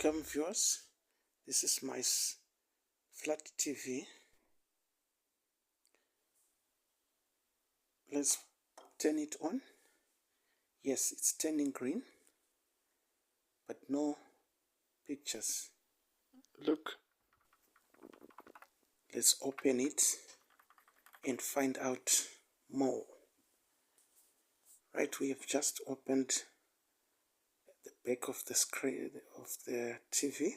Welcome viewers, this is my flat TV. Let's turn it on. Yes, it's turning green, but no pictures. Look, let's open it and find out more. Right, we have just opened the back of the screen of the TV.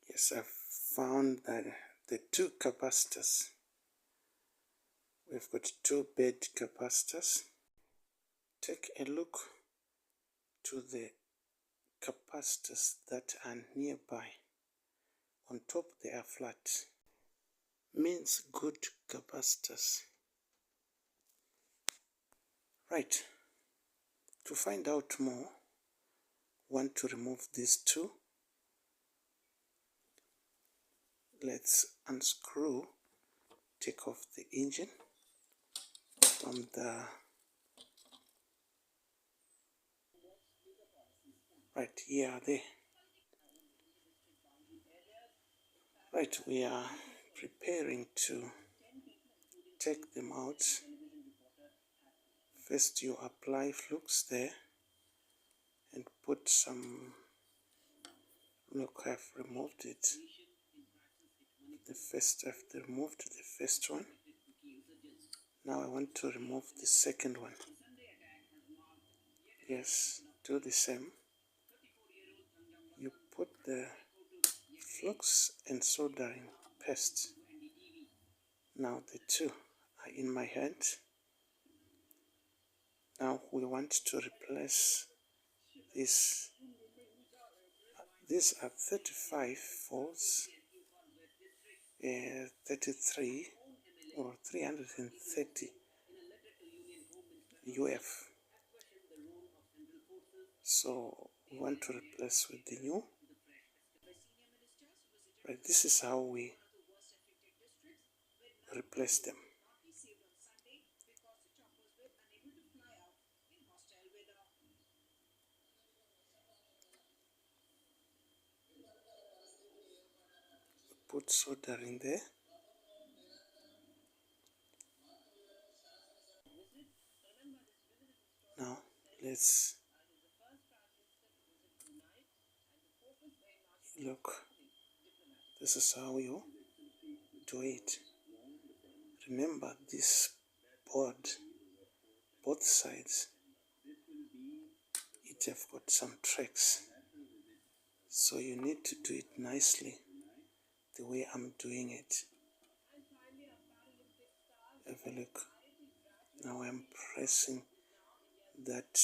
Yes, I've found that the two capacitors. We've got two bed capacitors. Take a look to the capacitors that are nearby. On top they are flat. Means good capacitors. Right. To find out more, want to remove these two. Let's unscrew, take off the engine from the right here. There. Right, we are preparing to take them out. First you apply flux there and put some. Look, I've removed it. I've removed the first one. Now I want to remove the second one. Yes, do the same. You put the flux and soldering paste. Now the two are in my hand. Now we want to replace this. These are 35 volts, 33 or 330 UF. So we want to replace with the new. Right, this is how we replace them. Put soldering there. Now let's look. This is how you do it. Remember this board, both sides, it have got some tracks. So you need to do it nicely the way I'm doing it. Have a look. Now I'm pressing that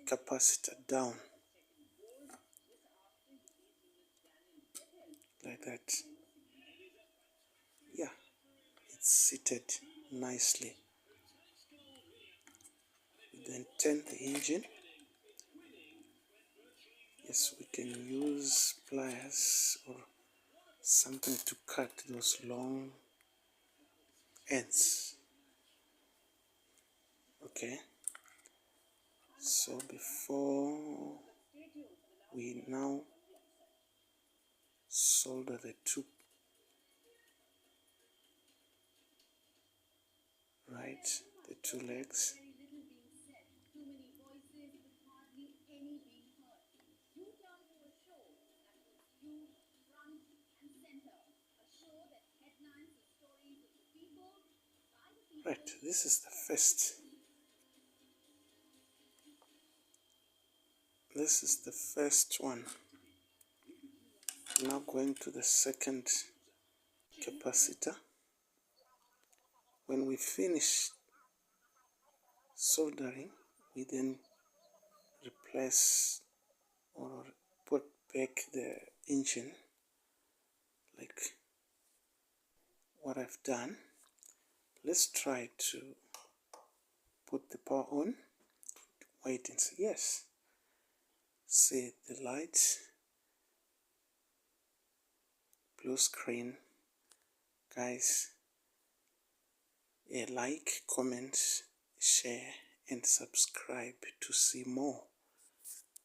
capacitor down like that. Yeah, it's seated nicely. We then turn the engine. Yes, we can use pliers or something to cut those long ends. Okay, so before we now solder the two, right, the two legs. Right, this is the first. This is the first one. Now going to the second capacitor. When we finish soldering, we then replace or put back the engine like what I've done. Let's try to put the power on. Wait and see. Yes. See the lights. Blue screen. Guys, like, comment, share and subscribe to see more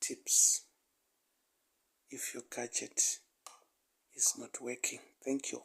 tips. if your gadget is not working. Thank you.